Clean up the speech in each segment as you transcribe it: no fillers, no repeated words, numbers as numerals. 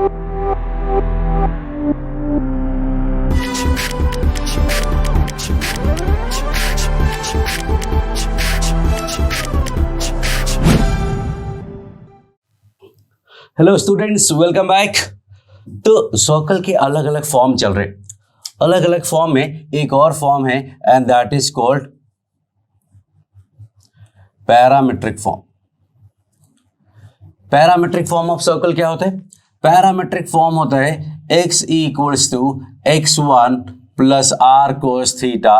Hello students, welcome back. तो circle के अलग अलग फॉर्म चल रहे, अलग अलग फॉर्म में एक और फॉर्म है and that is called parametric form. Parametric form of circle क्या होता है? पैरामीट्रिक फॉर्म होता है x equals to x1 plus r cos theta,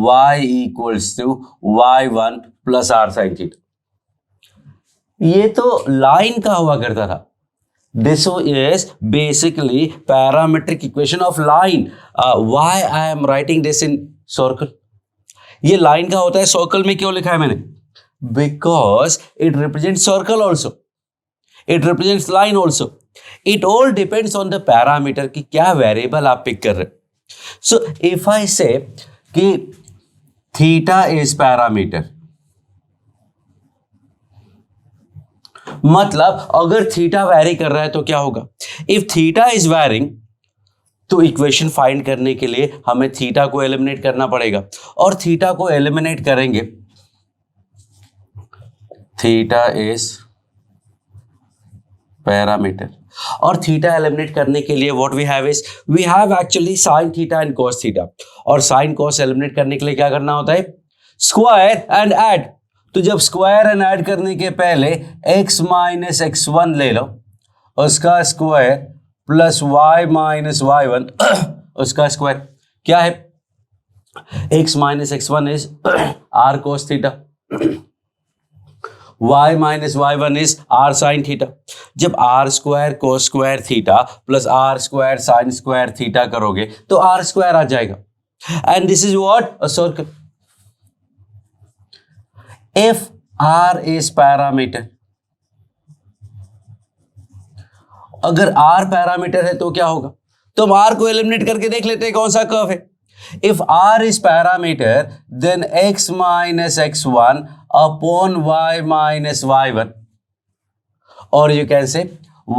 y equals to y1 plus r sine theta. ये तो लाइन का हुआ करता था। This is basically parametric equation of line. Why I am writing this in circle? ये line का होता है, सर्कल में क्यों लिखा है मैंने? Because it represents circle also. It represents line also. It all depends on the parameter कि क्या वेरिएबल आप पिक कर रहे हो। So if I say कि theta is parameter, मतलब अगर थीटा वैरी कर रहा है तो क्या होगा? इफ थीटा इज वैरिंग तो इक्वेशन फाइंड करने के लिए हमें थीटा को एलिमिनेट करना पड़ेगा, और थीटा को एलिमिनेट करेंगे, थीटा इज पैरामीटर, और थीटा एलिमिनेट करने के लिए what we have is we have actually sine theta and cos theta, और साइन कॉस एलिमिनेट करने के लिए क्या करना होता है? Square and add. तो जब स्क्वायर एंड ऐड करने के पहले x माइनस x1 ले लो, उसका स्क्वायर प्लस y माइनस y1 उसका स्क्वायर। क्या है? x minus x1 is r cos theta, y माइनस y1 is r sin theta. जब r square cos square theta plus r square sin square theta करोगे तो r स्क्वायर आ जाएगा, and this is what? A circle. If R is parameter, अगर R parameter है तो क्या होगा? तो हम R को एलिमिनेट करके देख लेते हैं कौन सा कर्व है। If R is parameter, then x minus x1 upon y minus y1, or you can say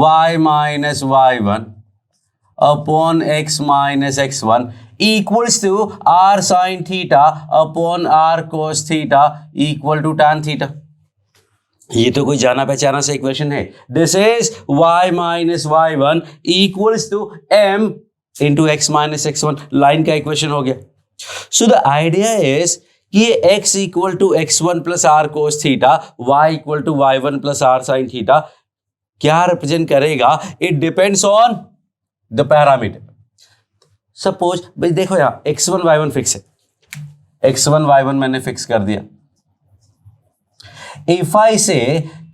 y minus y1 upon x minus x1 equals to r sin theta upon r cos theta equal to tan theta। ये तो कोई जाना पहचाना सा equation है। This is y माइनस y1 equals to m into x minus x1, लाइन का इक्वेशन हो गया। सो द आइडिया इज कि ये x equal to x1 plus r cos theta, y equal to y1 plus r sine theta क्या represent करेगा? It depends on the parameter. Suppose भाई देखो यहाँ x1 y1 फिक्स है, x1 y1 मैंने fix कर दिया। इफ आई से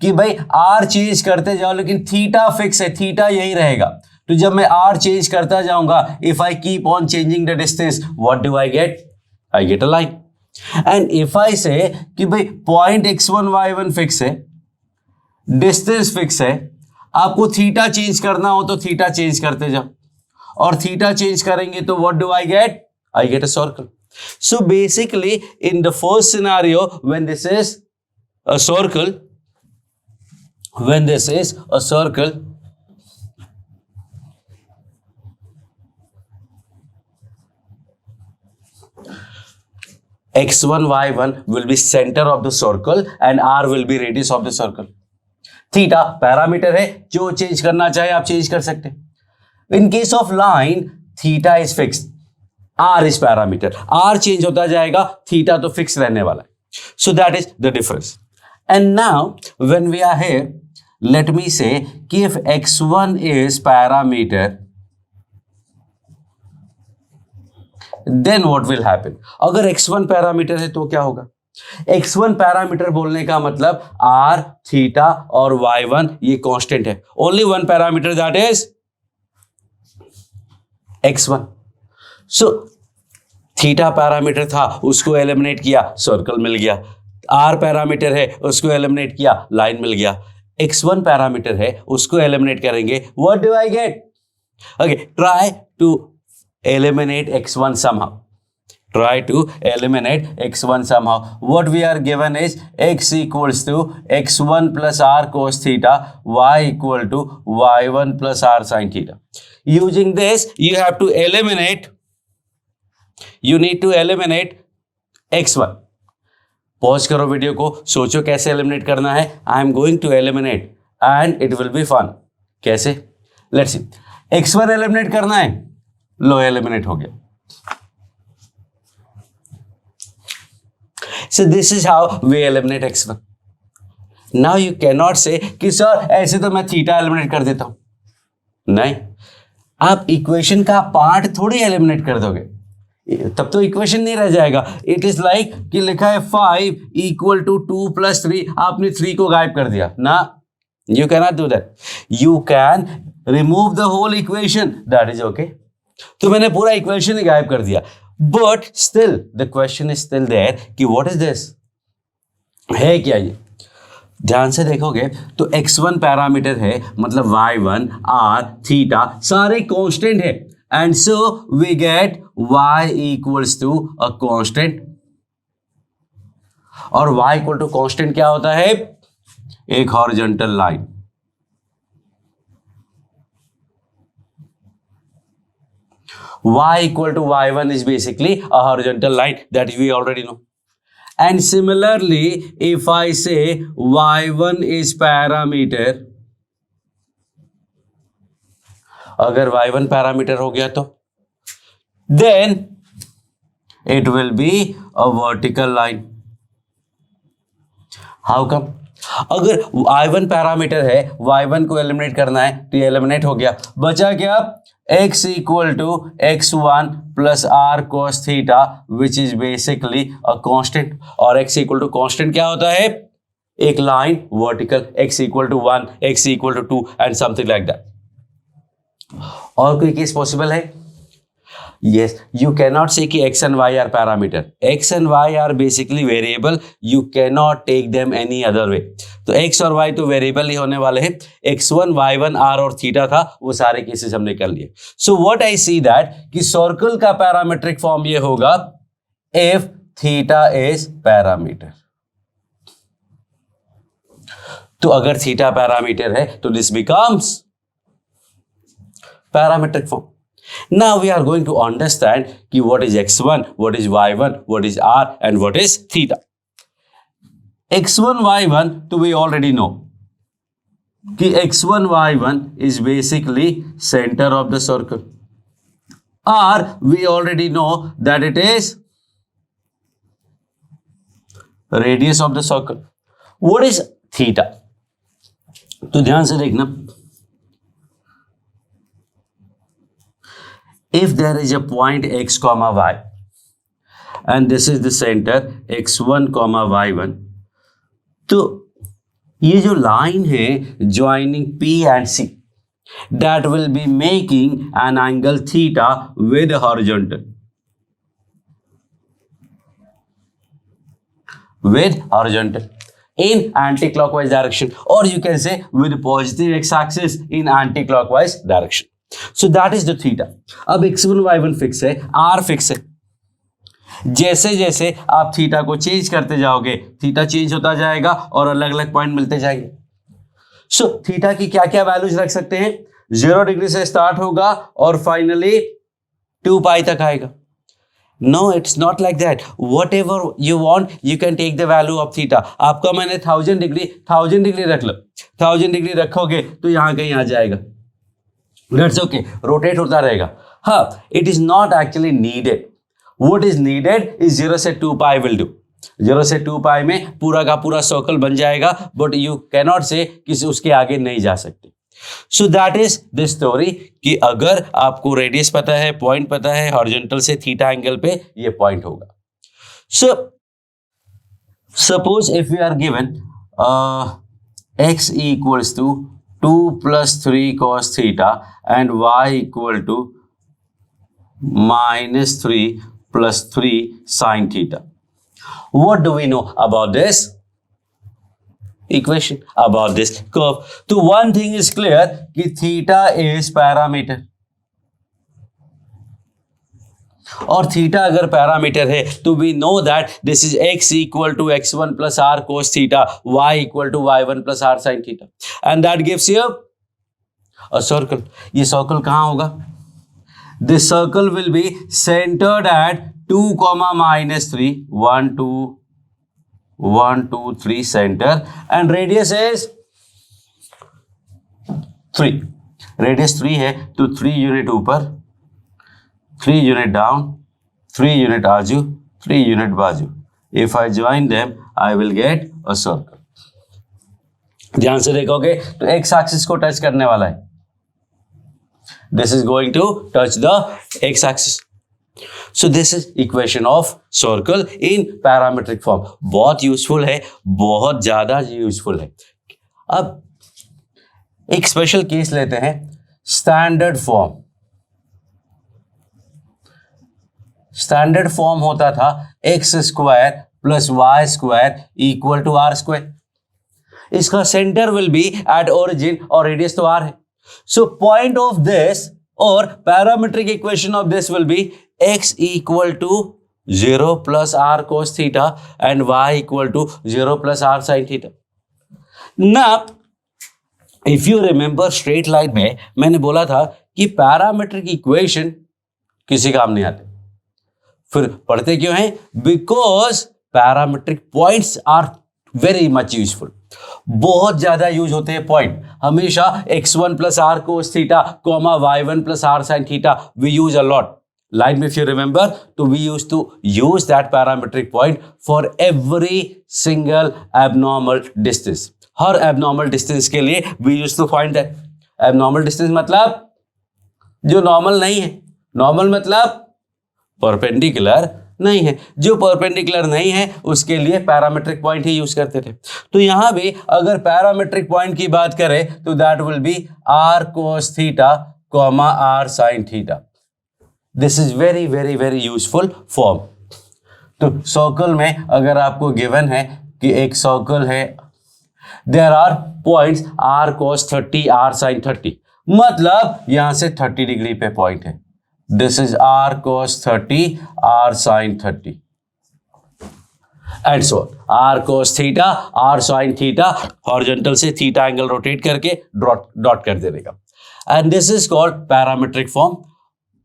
कि भाई r चेंज करते जाओ लेकिन थीटा फिक्स है, थीटा यही रहेगा, तो जब मैं r चेंज करता जाऊंगा, if I keep on changing the distance, what do I gate? I get a line. And if I से कि भाई पॉइंट x1 y1 फिक्स है, डिस्टेंस फिक्स है, आपको थीटा चेंज करना हो तो थीटा चेंज करते जाओ, और थीटा चेंज करेंगे तो what do I gate? I get a circle. So basically in the first scenario when this is a circle, x1 y1 will be center of the circle and r will be radius of the circle। Theta parameter है, जो change करना चाहे आप change कर सकते हैं। In case of line, theta is fixed, r is parameter, r change होता जाएगा, theta तो फिक्स रहने वाला है। So that is the difference. And now when we are here, let me say कि if x1 is parameter, then what will happen? अगर x1 parameter है तो क्या होगा? x1 पैरामीटर बोलने का मतलब r, थीटा और y1 ये कांस्टेंट है। Only one parameter, that is x1। So theta parameter था, उसको एलिमिनेट किया, सर्कल मिल गया। r पैरामीटर है, उसको एलिमिनेट किया, लाइन मिल गया। x1 पैरामीटर है, उसको एलिमिनेट करेंगे, what do I get? Okay, try to eliminate x1 somehow। Try to eliminate x1 somehow. What we are given is x equals to x1 plus r cos theta, y equal to y1 plus r sin theta. Using this, you have to eliminate, you need to eliminate x1. Pause करो video को, सोचो कैसे eliminate करना है. I am going to eliminate and it will be fun. कैसे? Let's see. x1 eliminate करना है, लो eliminate हो गया. So this is how we eliminate x1. Now you cannot say कि सर ऐसे तो मैं थीटा एलिमिनेट कर देता हूं. नहीं, आप इक्वेशन का पार्ट थोड़ी एलिमिनेट कर दोगे, तब तो इक्वेशन नहीं रह जाएगा. इट इज लाइक कि लिखा है 5 इक्वल टू 2 प्लस 3, आपने 3 को गायब कर दिया ना. You can not do that. You can remove the whole equation, that is okay. तो मैंने पूरा इक्वेशन ही गायब कर दिया. But still the question is still there कि व्हाट इज दिस, है क्या ये. ध्यान से देखोगे तो x1 पैरामीटर है, मतलब y1 r थीटा सारे कांस्टेंट है, and so we get y equals to a constant. और y इक्वल टू कांस्टेंट क्या होता है? एक horizontal line. y equal to y1 is basically a horizontal line that we already know. And similarly, if I say y1 is parameter, अगर y1 parameter हो गया तो then it will be a vertical line. How come? अगर y1 parameter है, y1 को eliminate करना है, तो ये एलिमिनेट हो गया. बचा क्या? x equal to x1 plus r cos theta which is basically a constant. और x इक्वल टू कांस्टेंट क्या होता है? एक line vertical. x equal to 1, x equal to 2 and something like that. और कोई केस पॉसिबल है? Yes, you cannot say कि x and y are parameter. x and y are basically variable. You cannot take them any other way. तो x और y तो variable ही होने वाले हैं. x1, y1, r और थीटा था, वो सारे केसेस हमने कर लिए. So what I see that कि सर्कल का पैरामेट्रिक फॉर्म ये होगा if थीटा is parameter. तो अगर थीटा पैरामीटर है तो this becomes parametric form. Now we are going to understand कि what is x1, what is y1, what is r and what is theta. x1, y1 तो we already know कि x1, y1 is basically center of the circle. r we already know that it is radius of the circle. What is theta? तो ध्यान से देखना. If there is a point x comma y and this is the center x1 comma y1, तो ये जो line है joining P and C, that will be making an angle theta with horizontal. With horizontal in anti-clockwise direction, or you can say with positive x-axis in anti-clockwise direction. So that is the theta. अब x1 y1 fix है, r fix है. जैसे जैसे आप theta को change करते जाओगे, theta change होता जाएगा और अलग अलग पॉइंट मिलते जाएंगे. सो थीटा की क्या क्या वैल्यूज रख सकते हैं? 0 डिग्री से स्टार्ट होगा और फाइनली 2 पाई तक आएगा. No, it's not like that. Whatever you want you can take the value of theta. आपका मैंने 1000 डिग्री रख लो. 1000 डिग्री रखोगे तो यहां कहीं आ जाएगा. That's okay, रोटेट होता रहेगा. हाँ, it is not actually needed. What is needed is 0 से 2 पाई will do. 0 से 2 पाई में पूरा का पूरा सर्कल बन जाएगा, बट यू कैनॉट से कि उसके आगे नहीं जा सकते. So that is the story कि अगर आपको रेडियस पता है, पॉइंट पता है, हॉरिजॉन्टल से थीटा एंगल पे ये पॉइंट होगा. So suppose if you are given x equals to 2 plus 3 cos theta and y equal to minus 3 plus 3 sin theta. What do we know about this equation, about this curve? So one thing is clear कि theta is parameter. और theta अगर parameter है तो we know that this is x equal to x1 plus r cos theta, y equal to y1 plus r sine theta and that gives you a circle. ये circle कहाँ होगा? This circle will be centred at 2, -3, 1 2 3 centre and radius is 3. Radius 3 है तो 3 unit ऊपर, 3 unit down, 3 unit आजू, 3 unit बाजू. If I join them I will get a circle. ध्यान से देखोगे तो एक्स एक्सिस को टच करने वाला है. This is going to touch the x axis. So this is equation of circle in parametric form. बहुत यूजफुल है, बहुत ज्यादा यूजफुल है. अब एक स्पेशल केस लेते हैं, स्टैंडर्ड फॉर्म. स्टैंडर्ड फॉर्म होता था x square plus y square equal to r square. इसका centre will be at origin और रेडियस तो आर है. सो पॉइंट ऑफ दिस और parametric equation of this will be x equal to 0 plus r cos theta and y equal to 0 plus r sine theta. Now if you remember straight line में मैंने बोला था कि parametric equation किसी काम नहीं आते. फिर पढ़ते क्यों हैं? Because parametric points are very much useful. बहुत ज्यादा यूज होते हैं पॉइंट. हमेशा x1 plus r cos theta comma y1 plus r sine theta we use a lot. Line में if you remember, तो we used to use that parametric point for every single abnormal distance. Her abnormal distance के लिए we used to find that. abnormal distance मतलब जो normal नहीं है. normal मतलब perpendicular नहीं है. जो परपेंडिकुलर नहीं है उसके लिए पैरामीट्रिक पॉइंट ही यूज करते थे. तो यहां भी अगर पैरामीट्रिक पॉइंट की बात करें तो that will be r cos theta comma r sine theta. This is very very very useful form. तो सर्कल में अगर आपको गिवन है कि एक सर्कल है, there are points r cos 30 r sine 30, मतलब यहां से 30 डिग्री पे पॉइंट है. This is r cos 30, r sin 30, and so on. r cos theta, r sin theta, horizontal से theta angle rotate करके dot कर देगा. And this is called parametric form.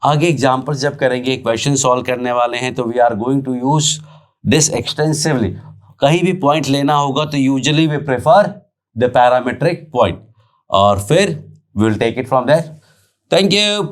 आगे एग्जाम्पल जब करेंगे, क्वेश्चन सॉल्व करने वाले हैं तो we are going to use this extensively. कहीं भी पॉइंट लेना होगा तो usually we prefer the parametric point और फिर we will take it from there. Thank you.